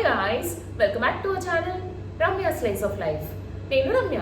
guys, welcome back to our channel Ramya Slice of Life. నేను Ramya.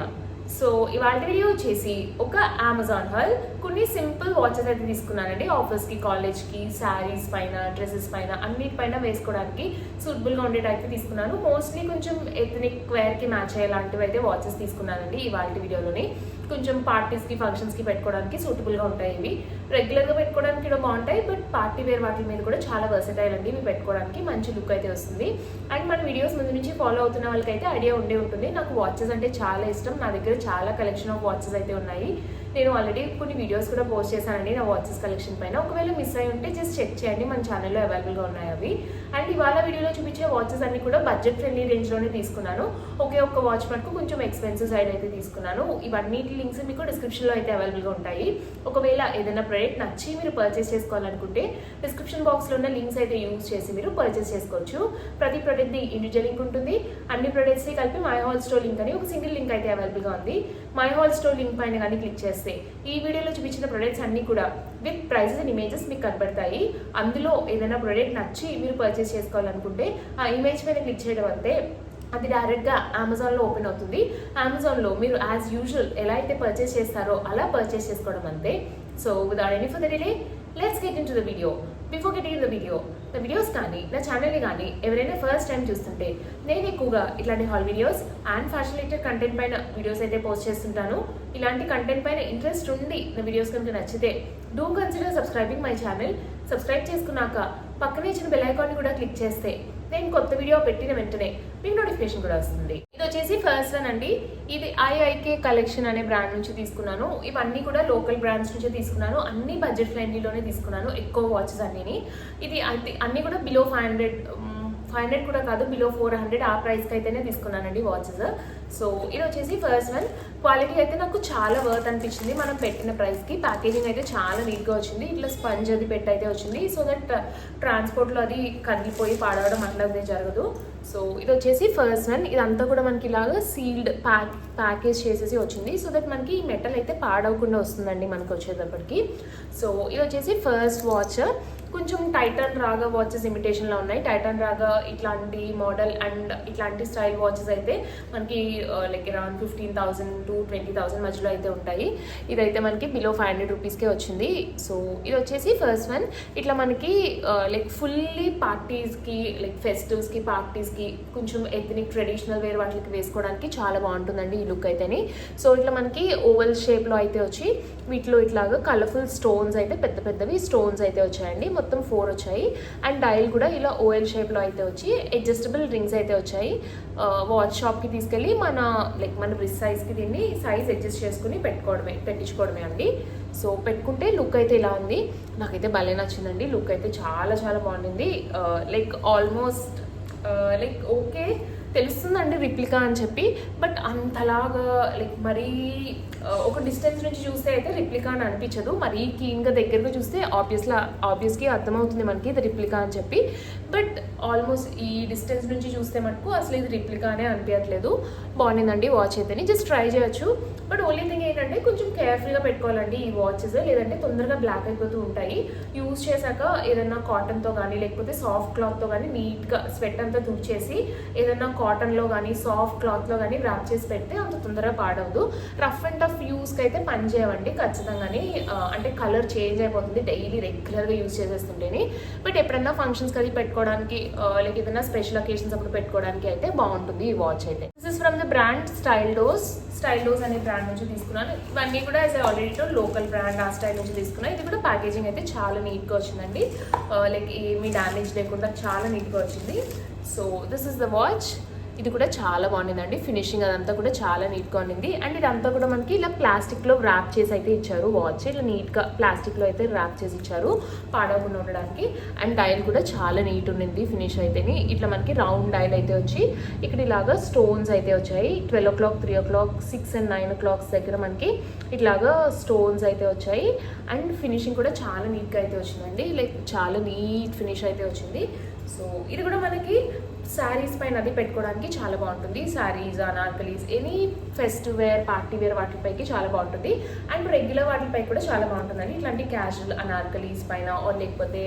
So ఇవాళ video వచ్చేసి ఒక అమెజాన్ హాల్ కొన్ని సింపుల్ వాచెస్ అయితే తీసుకున్నానండి. ఆఫీస్కి, కాలేజ్కి, శారీస్ పైన, డ్రెస్సెస్ పైన అన్నిటిపైన వేసుకోవడానికి సూటబుల్గా ఉండే టైప్ తీసుకున్నాను. మోస్ట్లీ కొంచెం ఎథనిక్ వేర్కి మ్యాచ్ అయ్యేలాంటివి అయితే వాచెస్ తీసుకున్నానండి. ఇవాళ వీడియోలోని కొంచెం పార్టీస్కి, ఫంక్షన్స్కి పెట్టుకోవడానికి సూటబుల్గా ఉంటాయి. ఇవి రెగ్యులర్గా పెట్టుకోవడానికి కూడా బాగుంటాయి, బట్ పార్టీ వేర్ వాటి మీద కూడా చాలా వర్సటైల్ అండి. ఇవి పెట్టుకోవడానికి మంచి లుక్ అయితే వస్తుంది. అండ్ మన వీడియోస్ ముందు నుంచి ఫాలో అవుతున్న వాళ్ళకైతే ఐడియా ఉండే ఉంటుంది. నాకు వాచెస్ అంటే చాలా ఇష్టం. నా దగ్గర చాలా కలెక్షన్ ఆఫ్ వాచెస్ అయితే ఉన్నాయి. నేను ఆల్రెడీ కొన్ని వీడియోస్ కూడా పోస్ట్ చేశానండి నా వాచెస్ కలెక్షన్ పైన. ఒకవేళ మిస్ అయి ఉంటే జస్ట్ చెక్ చేయండి, మన ఛానల్లో అవైలబుల్గా ఉన్నాయి అవి. అండ్ ఇవాళ వీడియోలో చూపించే వాచెస్ అన్ని కూడా బడ్జెట్ ఫ్రెండ్లీ రేంజ్లోనే తీసుకున్నాను. ఒకే ఒక్క వాచ్ మటుకు కొంచెం ఎక్స్పెన్సివ్ సైడ్ అయితే తీసుకున్నాను. ఇవన్నీ లింక్స్ మీకు డిస్క్రిప్షన్లో అయితే అవైలబుల్గా ఉంటాయి. ఒకవేళ ఏదైనా ప్రోడక్ట్ నచ్చి మీరు పర్చేస్ చేసుకోవాలనుకుంటే డిస్క్రిప్షన్ బాక్స్లో ఉన్న లింక్స్ అయితే యూజ్ చేసి మీరు పర్చేస్ చేసుకోవచ్చు. ప్రతి ప్రోడక్ట్ది ఇండివిజువల్ లింక్ ఉంటుంది. అన్ని ప్రోడక్ట్స్ని కలిపి మై హాల్ స్టోర్ లింక్ అని ఒక సింగిల్ లింక్ అయితే అవైలబుల్గా ఉంది. మై హాల్ స్టోర్ లింక్ పైన కానీ క్లిక్ చేస్తే ఈ వీడియోలో చూపించిన ప్రొడక్ట్స్ అన్ని కూడా విత్ ప్రైజెస్ అండ్ ఇమేజెస్ మీకు కనబడతాయి. అందులో ఏదైనా ప్రోడక్ట్ నచ్చి మీరు పర్చేస్ చేసుకోవాలనుకుంటే ఆ ఇమేజ్ పైన క్లిక్ చేయడం అంతే అది డైరెక్ట్గా అమెజాన్లో ఓపెన్ అవుతుంది. అమెజాన్లో మీరు యాజ్ యూజువల్ ఎలా అయితే పర్చేస్ చేస్తారో అలా పర్చేస్ చేసుకోవడం అంతే. So without any further delay let's get in to the video. Before getting the videos కానీ నా ఛానల్ని కానీ ఎవరైనా ఫస్ట్ టైం చూస్తుంటే నేను ఎక్కువగా ఇట్లాంటి hall videos and fashion related content పైన వీడియోస్ అయితే పోస్ట్ చేస్తుంటాను. ఇలాంటి కంటెంట్ పైన ఇంట్రెస్ట్ ఉండి నా వీడియోస్ కనుక నచ్చితే do consider subscribing my channel. Subscribe చేసుకున్నాక పక్కనే ఇచ్చిన బెల్ ఐకాన్ని కూడా క్లిక్ చేస్తే నేను కొత్త వీడియో పెట్టిన వెంటనే మీకు నోటిఫికేషన్ కూడా వస్తుంది. ఇది వచ్చేసి ఫస్ట్ వన్ అండి. ఇది ఐఐకే కలెక్షన్ అనే బ్రాండ్ నుంచి తీసుకున్నాను. ఇవన్నీ కూడా లోకల్ బ్రాండ్స్ నుంచి తీసుకున్నాను. అన్ని బడ్జెట్ ఫ్రెండ్లీలోనే తీసుకున్నాను ఎక్కువ వాచెస్ అన్నీ. ఇది అన్నీ కూడా బిలో 500 కూడా కాదు, బిలో 400 ఆ ప్రైస్కి అయితేనే తీసుకున్నానండి వాచెస్. సో ఇది వచ్చేసి ఫస్ట్ వన్. క్వాలిటీ అయితే నాకు చాలా వర్త్ అనిపించింది మనం పెట్టిన ప్రైస్కి. ప్యాకేజింగ్ అయితే చాలా నీట్గా వచ్చింది. ఇట్లా స్పంజ్ అది పెట్టి అయితే వచ్చింది. సో దట్ ట్రాన్స్పోర్ట్లో అది కదిలిపోయి పాడవడం అట్లా జరగదు. సో ఇది వచ్చేసి ఫస్ట్ వన్. ఇదంతా కూడా మనకి ఇలాగా సీల్డ్ ప్యాకేజ్ చేసేసి వచ్చింది. సో దట్ మనకి ఈ మెటల్ అయితే పాడవకుండా వస్తుందండి మనకు వచ్చేటప్పటికి. సో ఇది వచ్చేసి ఫస్ట్ వాచ్. కొంచెం టైటాన్ రాగా వాచెస్ ఇమిటేషన్లో ఉన్నాయి. టైటాన్ రాగా ఇట్లాంటి మోడల్ అండ్ ఇట్లాంటి స్టైల్ వాచెస్ అయితే మనకి లైక్ అరౌండ్ 15,000 to 20,000 మధ్యలో అయితే ఉంటాయి. ఇదైతే మనకి బిలో 500 రూపీస్కే వచ్చింది. సో ఇది వచ్చేసి ఫస్ట్ వన్. ఇట్లా మనకి లైక్ ఫుల్లీ పార్టీస్కి, లైక్ ఫెస్టివ్స్కి, పార్టీస్కి, కొంచెం ఎథనిక్ ట్రెడిషనల్ వేర్ వాటికి వేసుకోవడానికి చాలా బాగుంటుందండి ఈ లుక్ అయితేని. సో ఇట్లా మనకి ఓవల్ షేప్లో అయితే వచ్చి వీటిలో ఇట్లాగా కలర్ఫుల్ స్టోన్స్ అయితే పెద్ద పెద్దవి స్టోన్స్ అయితే వచ్చాయండి. మొత్తం 4 వచ్చాయి. అండ్ డైల్ కూడా ఇలా ఓఎల్ షేప్లో అయితే వచ్చి అడ్జస్టబుల్ రింగ్స్ అయితే వచ్చాయి. వాచ్ షాప్కి తీసుకెళ్ళి మన రిస్ట్ సైజ్కి దీన్ని సైజ్ అడ్జస్ట్ చేసుకుని పెట్టించుకోవడమే అండి. సో పెట్టుకుంటే లుక్ అయితే ఇలా ఉంది. నాకైతే భలే నచ్చిందండి. లుక్ అయితే చాలా చాలా బాగుంది. లైక్ ఆల్మోస్ట్ లైక్ ఓకే తెలుస్తుందండి రిప్లికా అని చెప్పి, బట్ అంతలాగా లైక్ మరీ ఒక డిస్టెన్స్ నుంచి చూస్తే అయితే రిప్లికా అని అనిపించదు. మరీ క్లీన్గా దగ్గరగా చూస్తే ఆబ్వియస్గా అర్థమవుతుంది మనకి ఇది రిప్లికా అని చెప్పి. బట్ ఆల్మోస్ట్ ఈ డిస్టెన్స్ నుంచి చూస్తే మటుకు అసలు ఇది రిప్లికా అనే అనిపించట్లేదు. బాగుండిందండి వాచ్ అయితేనే. జస్ట్ ట్రై చేయొచ్చు. బట్ ఓన్లీ థింగ్ ఏంటంటే కొంచెం కేర్ఫుల్గా పెట్టుకోవాలండి ఈ వాచెస్, లేదంటే తొందరగా బ్లాక్ అయిపోతూ ఉంటాయి. యూజ్ చేశాక ఏదైనా కాటన్తో కానీ లేకపోతే సాఫ్ట్ క్లాత్తో కానీ నీట్గా స్వెట్ అంతా తుడిచేసి ఏదైనా కాటన్లో కానీ సాఫ్ట్ క్లాత్లో కానీ ర్యాప్ చేసి పెడితే అంత తొందరగా పాడవదు. రఫ్ అండ్ టఫ్ యూస్కి అయితే పని చేయవండి ఖచ్చితంగానే. అంటే కలర్ చేంజ్ అయిపోతుంది డైలీ రెగ్యులర్గా యూజ్ చేసేస్తుంటేనే. బట్ ఎప్పుడన్నా ఫంక్షన్స్కి అది పెట్టుకోవడానికి లైక్ ఏదైనా స్పెషల్ అకేషన్స్ అప్పుడు పెట్టుకోవడానికి అయితే బాగుంటుంది ఈ వాచ్ అయితే. This is from the brand స్టైల్డోస్ అనే బ్రాండ్ నుంచి తీసుకున్నాను. ఇవన్నీ కూడా యాజ్ ఆల్రెడీ లోకల్ బ్రాండ్ ఆ స్టైల్ నుంచి తీసుకున్నాను. ఇది కూడా ప్యాకేజింగ్ అయితే చాలా నీట్గా వచ్చిందండి. లైక్ ఏమీ డ్యామేజ్ లేకుండా చాలా నీట్గా వచ్చింది. So this is the watch. ఇది కూడా చాలా బాగుండిందండి. ఫినిషింగ్ అదంతా కూడా చాలా నీట్గా ఉండింది. అండ్ ఇదంతా కూడా మనకి ఇలా ప్లాస్టిక్లో ర్యాప్ చేసి అయితే ఇచ్చారు. వాచ్ ఇలా నీట్గా ప్లాస్టిక్లో అయితే ర్యాప్ చేసి ఇచ్చారు పాడవకుండా ఉండడానికి. అండ్ డైల్ కూడా చాలా నీట్ ఉండింది ఫినిష్ అయితేని. ఇట్లా మనకి రౌండ్ డైల్ అయితే వచ్చి ఇక్కడ ఇలాగా స్టోన్స్ అయితే వచ్చాయి. 12 o'clock, 3 o'clock, 6 and 9 o'clock దగ్గర మనకి ఇట్లాగా స్టోన్స్ అయితే వచ్చాయి. అండ్ ఫినిషింగ్ కూడా చాలా నీట్గా అయితే వచ్చిందండి. లైక్ చాలా నీట్ ఫినిష్ అయితే వచ్చింది. సో ఇది కూడా మనకి శారీస్ పైన అది పెట్టుకోవడానికి చాలా బాగుంటుంది. Saris, anarkalis, any festive wear, party wear వాటిపైకి చాలా బాగుంటుంది. అండ్ రెగ్యులర్ వాటిపై కూడా చాలా బాగుంటుందండి. ఇట్లాంటి క్యాజువల్ అనార్కలీస్ పైన లేకపోతే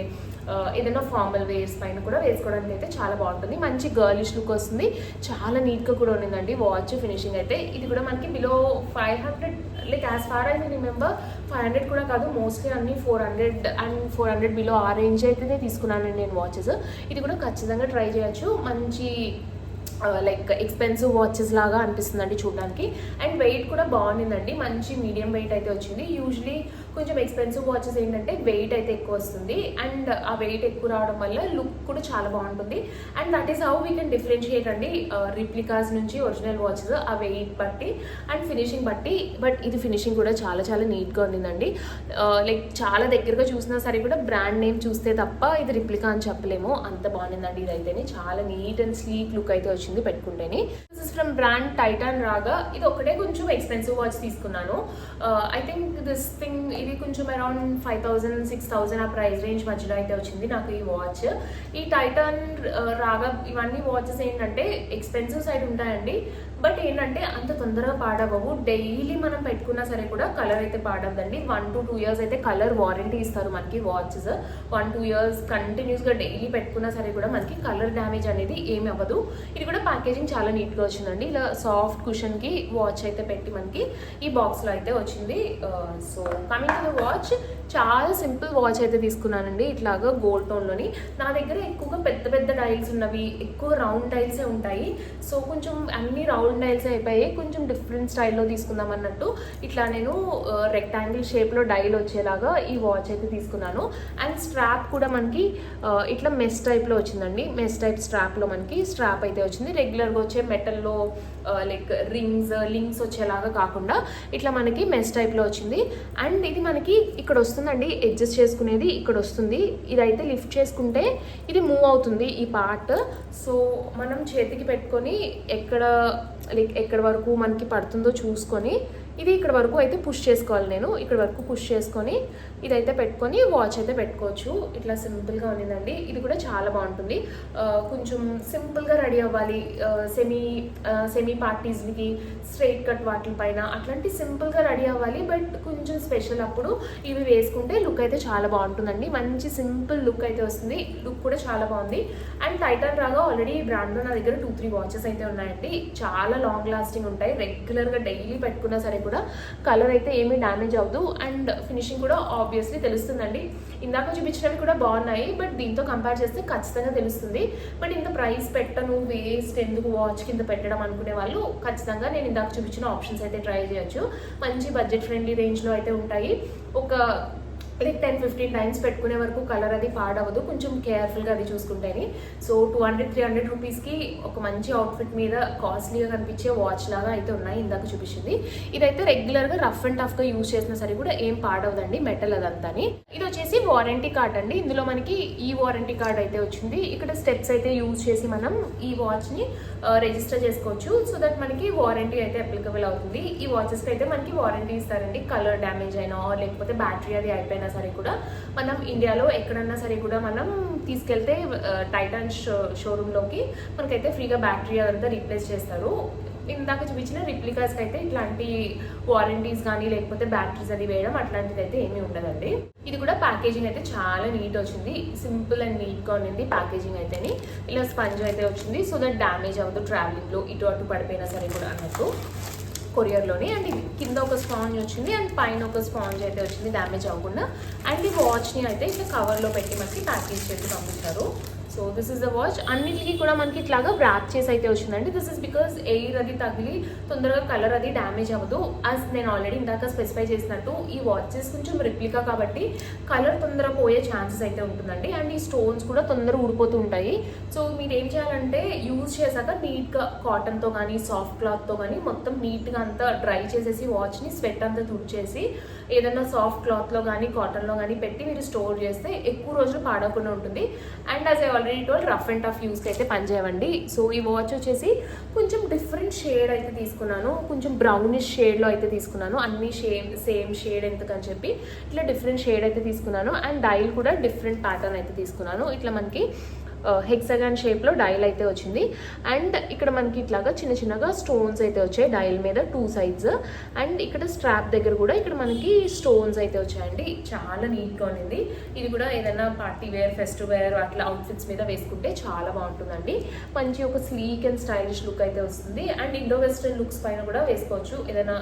ఏదైనా ఫార్మల్ వేర్స్ పైన కూడా వేసుకోవడానికి అయితే చాలా బాగుంటుంది. మంచి గర్లిష్ లుక్ వస్తుంది. చాలా నీట్గా కూడా ఉండిందండి వాచ్ ఫినిషింగ్ అయితే. ఇది కూడా మనకి below 500, like as far I remember 500 కూడా కాదు, మోస్ట్లీ అన్ని 400 అండ్ 400 బిలో ఆ రేంజ్ అయితేనే తీసుకున్నానండి నేను వాచెస్. ఇది కూడా ఖచ్చితంగా ట్రై చేయొచ్చు. మంచి లైక్ ఎక్స్పెన్సివ్ వాచెస్ లాగా అనిపిస్తుందండి చూడడానికి. అండ్ వెయిట్ కూడా బాగుండిందండి, మంచి మీడియం వెయిట్ అయితే వచ్చింది. యూజువలీ కొంచెం ఎక్స్పెన్సివ్ వాచెస్ ఏంటంటే వెయిట్ అయితే ఎక్కువ వస్తుంది, అండ్ ఆ వెయిట్ ఎక్కువ రావడం వల్ల లుక్ కూడా చాలా బాగుంటుంది. And that is how we can differentiate అండి రిప్లికాస్ నుంచి ఒరిజినల్ వాచెస్, ఆ వెయిట్ బట్టి అండ్ ఫినిషింగ్ బట్టి. బట్ ఇది ఫినిషింగ్ కూడా చాలా చాలా నీట్గా ఉండిందండి. లైక్ చాలా దగ్గరగా చూసినా సరే కూడా బ్రాండ్ నేమ్ చూస్తే తప్ప ఇది రిప్లికా అని చెప్పలేము, అంత బాగుండిందండి. ఇది అయితేనే చాలా నీట్ అండ్ స్లీక్ లుక్ అయితే వచ్చింది పెట్టుకుంటేనే. This is from brand Titan Raga. ఇది ఒకటే కొంచెం ఎక్స్పెన్సివ్ వాచ్ తీసుకున్నాను. ఐ థింక్ దిస్ థింగ్ ఇది కొంచెం అరౌండ్ 5000, 6000 ఆ ప్రైస్ రేంజ్ మధ్యలో అయితే వచ్చింది నాకు ఈ వాచ్. ఈ టైటాన్ రాగా ఇవన్నీ వాచెస్ ఏంటంటే ఎక్స్పెన్సివ్ సైడ్ ఉంటాయండి, బట్ ఏంటంటే అంత తొందరగా పాడవవు. డైలీ మనం పెట్టుకున్నా సరే కూడా కలర్ అయితే పాడవదండి. 1 to 2 years అయితే కలర్ వారంటీ ఇస్తారు మనకి వాచెస్. 1-2 years కంటిన్యూస్గా డైలీ పెట్టుకున్నా సరే కూడా మనకి కలర్ డ్యామేజ్ అనేది ఏమి అవ్వదు. ఇది కూడా ప్యాకేజింగ్ చాలా నీట్గా వచ్చిందండి. ఇలా సాఫ్ట్ కుషన్కి వాచ్ అయితే పెట్టి మనకి ఈ బాక్స్లో అయితే వచ్చింది. So coming to the watch, చాలా సింపుల్ వాచ్ అయితే తీసుకున్నానండి ఇట్లాగా గోల్డ్ టోన్లోని. నా దగ్గర ఎక్కువగా పెద్ద పెద్ద డైల్స్ ఉన్నవి, ఎక్కువ రౌండ్ డైల్సే ఉంటాయి. సో కొంచెం అన్ని రౌండ్ డైల్స్ అయిపోయి కొంచెం డిఫరెంట్ స్టైల్లో తీసుకుందాం అన్నట్టు ఇట్లా నేను రెక్టాంగిల్ షేప్లో డైల్ వచ్చేలాగా ఈ వాచ్ అయితే తీసుకున్నాను. అండ్ స్ట్రాప్ కూడా మనకి ఇట్లా మెస్ టైప్లో వచ్చిందండి. మెస్ టైప్ స్ట్రాప్లో మనకి స్ట్రాప్ అయితే వచ్చింది. రెగ్యులర్గా వచ్చే మెటల్లో లైక్ లింక్స్ వచ్చేలాగా కాకుండా ఇట్లా మనకి మెస్ టైప్లో వచ్చింది. అండ్ ఇది మనకి ఇక్కడ వస్తుందండి, అడ్జస్ట్ చేసుకునేది ఇక్కడ వస్తుంది. ఇదైతే లిఫ్ట్ చేసుకుంటే ఇది మూవ్ అవుతుంది ఈ పార్ట్. సో మనం చేతికి పెట్టుకొని ఎక్కడ వరకు మనకి పడుతుందో చూసుకొని ఇది ఇక్కడ వరకు అయితే పుష్ చేసుకోవాలి. నేను ఇక్కడ వరకు పుష్ చేసుకొని ఇదైతే పెట్టుకొని వాచ్ అయితే పెట్టుకోవచ్చు. ఇట్లా సింపుల్గా ఉన్నదండి. ఇది కూడా చాలా బాగుంటుంది. కొంచెం సింపుల్గా రెడీ అవ్వాలి, సెమీ పార్టీస్కి, స్ట్రైట్ కట్ వాటి పైన అట్లాంటి సింపుల్గా రెడీ అవ్వాలి, బట్ కొంచెం స్పెషల్ అప్పుడు ఇవి వేసుకుంటే లుక్ అయితే చాలా బాగుంటుందండి. మంచి సింపుల్ లుక్ అయితే వస్తుంది. లుక్ కూడా చాలా బాగుంది. అండ్ టైటాన్ రాగా ఆల్రెడీ ఈ బ్రాండ్లో నా దగ్గర 2-3 వాచెస్ అయితే ఉన్నాయండి. చాలా లాంగ్ లాస్టింగ్ ఉంటాయి. రెగ్యులర్గా డైలీ పెట్టుకున్నా సరే కూడా కలర్ అయితే ఏమీ డ్యామేజ్ అవ్వదు. అండ్ ఫినిషింగ్ కూడా ఆబ్వియస్లీ తెలుస్తుందండి. ఇందాక చూపించినవి కూడా బాగున్నాయి, బట్ దీంతో కంపేర్ చేస్తే ఖచ్చితంగా తెలుస్తుంది. బట్ ఇంత ప్రైస్ పెట్టను, వేస్ట్ ఎందుకు వాచ్ కింద పెట్టడం అనుకునే వాళ్ళు ఖచ్చితంగా నేను ఇందాక చూపించిన ఆప్షన్స్ అయితే ట్రై చేయొచ్చు. మంచి బడ్జెట్ ఫ్రెండ్లీ రేంజ్లో అయితే ఉంటాయి. ఒక లైక్ 10-15 టైమ్స్ పెట్టుకునే వరకు కలర్ అది పాడవదు, కొంచెం కేర్ఫుల్గా అది చూసుకుంటేనే. సో 200-300 రూపీస్కి ఒక మంచి అవుట్ఫిట్ మీద కాస్ట్లీగా కనిపించే వాచ్ లాగా అయితే ఉన్నాయి ఇందాక చూపించింది. ఇదైతే రెగ్యులర్గా రఫ్ అండ్ టఫ్గా యూజ్ చేసినా సరే కూడా ఏం పాడవదండి, మెటల్ అదంతాని. ఇది వచ్చేసి వారంటీ కార్డ్ అండి. ఇందులో మనకి ఈ వారంటీ కార్డ్ అయితే వచ్చింది. ఇక్కడ స్టెప్స్ అయితే యూజ్ చేసి మనం ఈ వాచ్ని రిజిస్టర్ చేసుకోవచ్చు. సో దట్ మనకి వారంటీ అయితే అప్లికబుల్ అవుతుంది. ఈ వాచెస్కి అయితే మనకి వారంటీ ఇస్తారండి. కలర్ డ్యామేజ్ అయినా లేకపోతే బ్యాటరీ అది అయిపోయినా సరే కూడా మనం ఇండియాలో ఎక్కడన్నా సరే కూడా మనం తీసుకెళ్తే టైటాన్ షోరూంలోకి మనకైతే ఫ్రీగా బ్యాటరీ అదంతా రీప్లేస్ చేస్తారు. ఇందాక చూపించిన రిప్లికాస్కి అయితే ఇట్లాంటి వారంటీస్ కానీ లేకపోతే బ్యాటరీస్ అది వేయడం అట్లాంటిది అయితే ఏమీ ఉండదండి. ఇది కూడా ప్యాకేజింగ్ అయితే చాలా నీట్ వచ్చింది. సింపుల్ అండ్ నీట్గా ఉండింది ప్యాకేజింగ్ అయితేనే. ఇలా స్పంజ్ అయితే వచ్చింది, సో దట్ డ్యామేజ్ అవ్వదు ట్రావెలింగ్లో, ఇటు అటు పడిపోయినా సరే కూడా అన్నట్టు కొరియర్లోని. అండ్ కింద ఒక స్పాంజ్ వచ్చింది అండ్ పైన ఒక స్పాంజ్ అయితే వచ్చింది డ్యామేజ్ అవ్వకుండా. అండ్ ఈ వాచ్ని అయితే ఇట్లా కవర్లో పెట్టి మనకి ప్యాకేజ్ చేసి పంపిస్తారు. So this is the watch. అన్నిటికీ కూడా మనకి ఇట్లాగా వ్రాప్ చేసి అయితే వచ్చిందండి. దిస్ ఇస్ బికాస్ ఎయిర్ అది తగిలి తొందరగా కలర్ అది డ్యామేజ్ అవ్వదు. యాజ్ నేను ఆల్రెడీ ఇందాక స్పెసిఫై చేసినట్టు ఈ వాచెస్ కొంచెం రిప్లికా కాబట్టి కలర్ తొందరగా పోయే ఛాన్సెస్ అయితే ఉంటుందండి. అండ్ ఈ స్టోన్స్ కూడా తొందరగా ఊడిపోతూ ఉంటాయి. సో మీరు ఏం చేయాలంటే యూజ్ చేశాక నీట్గా కాటన్తో కానీ సాఫ్ట్ క్లాత్తో కానీ మొత్తం నీట్గా అంతా డ్రై చేసేసి వాచ్ని స్వెట్ అంతా తుడిచేసి ఏదైనా సాఫ్ట్ క్లాత్లో కానీ కాటన్లో కానీ పెట్టి మీరు స్టోర్ చేస్తే ఎక్కువ రోజులు పాడకుండా ఉంటుంది. And as I already told rough and tough యూస్కి అయితే పనిచేయవండి. సో ఈ వాచ్ వచ్చేసి కొంచెం డిఫరెంట్ షేడ్ అయితే తీసుకున్నాను, కొంచెం బ్రౌనిష్ షేడ్లో అయితే తీసుకున్నాను. అన్ని సేమ్ షేడ్ ఎందుకని చెప్పి ఇట్లా డిఫరెంట్ షేడ్ అయితే తీసుకున్నాను. అండ్ డైల్ కూడా డిఫరెంట్ ప్యాటర్న్ అయితే తీసుకున్నాను. ఇట్లా మనకి హెక్సాగాన్ షేప్లో డైల్ అయితే వచ్చింది. అండ్ ఇక్కడ మనకి ఇట్లాగా చిన్న చిన్నగా స్టోన్స్ అయితే వచ్చాయి డైల్ మీద 2 sides. అండ్ ఇక్కడ స్ట్రాప్ దగ్గర కూడా ఇక్కడ మనకి స్టోన్స్ అయితే వచ్చాయండి. చాలా నీట్గా ఉంది. ఇది కూడా ఏదైనా పార్టీ వేర్, ఫెస్టివ్ వేర్ అట్లా అవుట్ఫిట్స్ మీద వేసుకుంటే చాలా బాగుంటుందండి. మంచి ఒక స్లీక్ అండ్ స్టైలిష్ లుక్ అయితే వస్తుంది. అండ్ ఇండో వెస్టర్న్ లుక్స్ పైన కూడా వేసుకోవచ్చు. ఏదైనా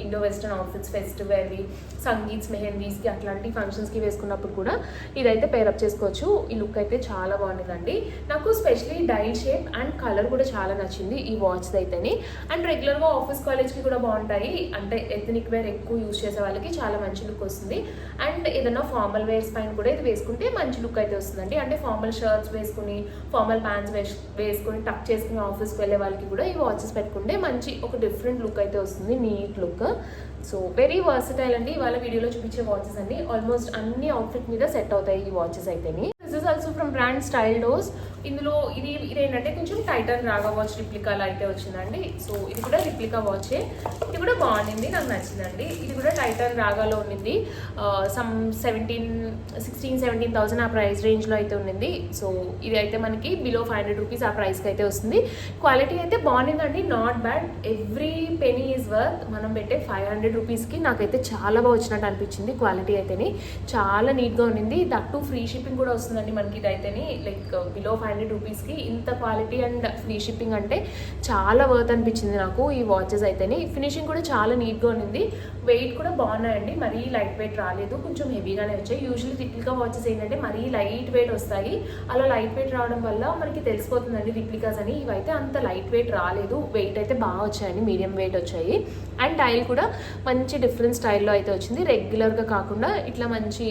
ఇండో వెస్టర్న్ అవుట్ఫిట్స్, ఫెస్టివ్ వేర్వి, సంగీత్స్, మెహందీస్కి అట్లాంటి ఫంక్షన్స్కి వేసుకున్నప్పుడు కూడా ఇదైతే పేరప్ చేసుకోవచ్చు. ఈ లుక్ అయితే చాలా బాగుంటుందండి. నాకు especially dial shape and colour కూడా చాలా నచ్చింది ఈ వాచ్ అయితేనే. అండ్ రెగ్యులర్గా ఆఫీస్, కాలేజ్కి కూడా బాగుంటాయి. అంటే ఎథనిక్ వేర్ ఎక్కువ యూజ్ చేసే వాళ్ళకి చాలా మంచి లుక్ వస్తుంది. అండ్ ఏదైనా ఫార్మల్ వేర్స్ పైన కూడా ఇది వేసుకుంటే మంచి లుక్ అయితే వస్తుందండి. అంటే ఫార్మల్ షర్ట్స్ వేసుకుని, ఫార్మల్ ప్యాంట్స్ వేసుకుని టక్ చేసుకుని ఆఫీస్కి వెళ్ళే వాళ్ళకి కూడా ఈ వాచెస్ పెట్టుకుంటే మంచి ఒక డిఫరెంట్ లుక్ అయితే వస్తుంది, neat look. So very versatile అండి. ఇవాళ వీడియోలో చూపించే వాచెస్ అన్ని ఆల్మోస్ట్ అన్ని అవుట్ఫిట్ మీద సెట్ అవుతాయి ఈ వాచెస్ అయితేనే. This is also from brand style dose. ఇందులో ఇది ఏంటంటే కొంచెం టైటన్ రాగా వాచ్ రిప్లికాలో అయితే వచ్చిందండి. సో ఇది కూడా రిప్లికా వాచే. ఇది కూడా బాగుంది, నాకు నచ్చిందండి. ఇది కూడా టైటన్ రాగాలో ఉండింది. సమ్ 16,000-17,000 ఆ ప్రైస్ రేంజ్లో అయితే ఉండింది. సో ఇది అయితే మనకి బిలో 500 రూపీస్ ఆ ప్రైస్కి అయితే వస్తుంది. క్వాలిటీ అయితే బాగుండిందండి, not bad. Every penny is worth. మనం పెట్టే 500 రూపీస్కి నాకైతే చాలా బాగా వచ్చినట్టు అనిపించింది. క్వాలిటీ అయితేనే చాలా నీట్గా ఉండింది. దట్టు ఫ్రీ షిప్పింగ్ కూడా వస్తుందండి మనకి. ఇది అయితేనే లైక్ బిలో 500 రూపీస్కి ఇంత క్వాలిటీ అండ్ ఫ్రీ షిప్పింగ్ అంటే చాలా వర్త్ అనిపించింది నాకు ఈ వాచెస్ అయితేనే. ఫినిషింగ్ కూడా చాలా నీట్గా ఉంది. వెయిట్ కూడా బాగున్నాయండి, మరీ లైట్ వెయిట్ రాలేదు, కొంచెం హెవీగానే వచ్చాయి. యూజువల్లీ రిప్లికా వాచెస్ ఏంటంటే మరీ లైట్ వెయిట్ వస్తాయి. అలా లైట్ వెయిట్ రావడం వల్ల మనకి తెలిసిపోతుందండి రిప్లికాస్ అని. ఇవైతే అంత లైట్ వెయిట్ రాలేదు, వెయిట్ అయితే బాగా వచ్చాయండి, మీడియం వెయిట్ వచ్చాయి. అండ్ డైల్ కూడా మంచి డిఫరెంట్ స్టైల్లో అయితే వచ్చింది. రెగ్యులర్గా కాకుండా ఇట్లా మంచి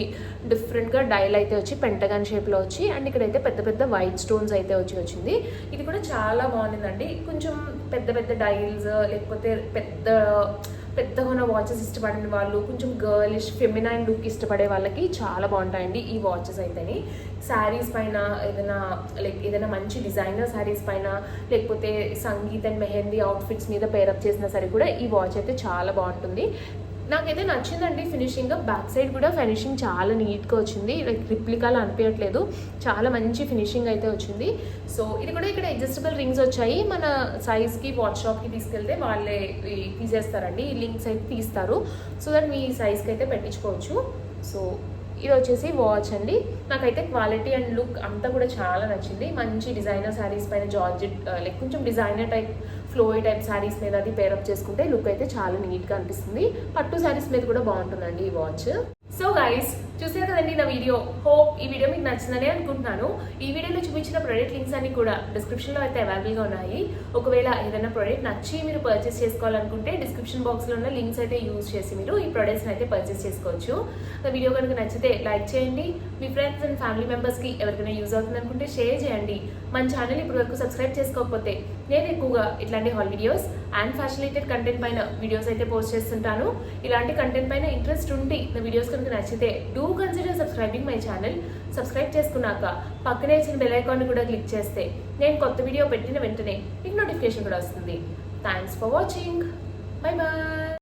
డిఫరెంట్గా డైల్ అయితే వచ్చి పెంటగాన్ షేప్లో వచ్చి, అండ్ ఇక్కడైతే పెద్ద పెద్ద వైట్ స్టోన్స్ అయితే వచ్చింది. ఇది కూడా చాలా బాగుండిందండి. కొంచెం పెద్ద పెద్ద డైల్స్ లేకపోతే పెద్దగా ఉన్న వాచెస్ ఇష్టపడిన వాళ్ళు, కొంచెం గర్లిష్ ఫెమినైన్ లుక్ ఇష్టపడే వాళ్ళకి చాలా బాగుంటాయండి ఈ వాచెస్ అయితేనే. శారీస్ పైన ఏదైనా మంచి డిజైనర్ శారీస్ పైన, లేకపోతే సంగీత్ అండ్ మెహందీ అవుట్ఫిట్స్ మీద పేరప్ చేసినా సరే కూడా ఈ వాచ్ అయితే చాలా బాగుంటుంది. నాకైతే నచ్చిందండి ఫినిషింగ్. బ్యాక్ సైడ్ కూడా ఫినిషింగ్ చాలా నీట్గా వచ్చింది, లైక్ రిప్లికాలో అనిపించట్లేదు, చాలా మంచి ఫినిషింగ్ అయితే వచ్చింది. సో ఇది కూడా ఇక్కడ అడ్జస్టబుల్ రింగ్స్ వచ్చాయి. మన సైజ్కి వాచ్ షాప్కి తీసుకెళ్తే వాళ్ళే తీసేస్తారండి, ఈ లింక్స్ అయితే తీస్తారు. సో దట్ మీ సైజ్కి అయితే పెట్టించుకోవచ్చు. సో ఇది వచ్చేసి వాచ్ అండి. నాకైతే క్వాలిటీ అండ్ లుక్ అంతా కూడా చాలా నచ్చింది. మంచి డిజైనర్ శారీస్ పైన జార్జెట్ లైక్ కొంచెం డిజైనర్ టైప్ ఫ్లోయి టైప్ శారీస్ మీద అది పేరప్ చేసుకుంటే లుక్ అయితే చాలా నీట్గా అనిపిస్తుంది. పట్టు శారీస్ మీద కూడా బాగుంటుందండి ఈ వాచ్. సో గైస్, చూసారు కదండి నా వీడియో. హోప్ ఈ వీడియో మీకు నచ్చిందని అనుకుంటున్నాను. ఈ వీడియోలో చూపించిన ప్రోడక్ట్ లింక్స్ అన్ని కూడా డిస్క్రిప్షన్లో అయితే అవైలబుల్గా ఉన్నాయి. ఒకవేళ ఏదైనా ప్రోడక్ట్ నచ్చి మీరు పర్చేస్ చేసుకోవాలనుకుంటే డిస్క్రిప్షన్ బాక్స్లో ఉన్న లింక్స్ అయితే యూజ్ చేసి మీరు ఈ ప్రోడక్ట్స్ని అయితే పర్చేస్ చేసుకోవచ్చు. నా వీడియో కనుక నచ్చితే లైక్ చేయండి. మీ ఫ్రెండ్స్ అండ్ ఫ్యామిలీ మెంబర్స్కి ఎవరికైనా యూజ్ అవుతుంది అనుకుంటే షేర్ చేయండి. మన ఛానల్ ఇప్పుడు వరకు సబ్స్క్రైబ్ చేసుకోకపోతే నేను ఎక్కువగా ఇట్లాంటి hall videos and fashion related content పైన వీడియోస్ అయితే పోస్ట్ చేస్తుంటాను. ఇలాంటి కంటెంట్ పైన ఇంట్రెస్ట్ ఉండి నా వీడియోస్ కనుక నచ్చితే do consider subscribing my channel. Subscribe చేసుకున్నాక పక్కనే ఇచ్చిన బెల్ ఐకాన్ కూడా క్లిక్ చేస్తే నేను కొత్త వీడియో పెట్టిన వెంటనే మీకు నోటిఫికేషన్ కూడా వస్తుంది. Thanks for watching. Bye bye.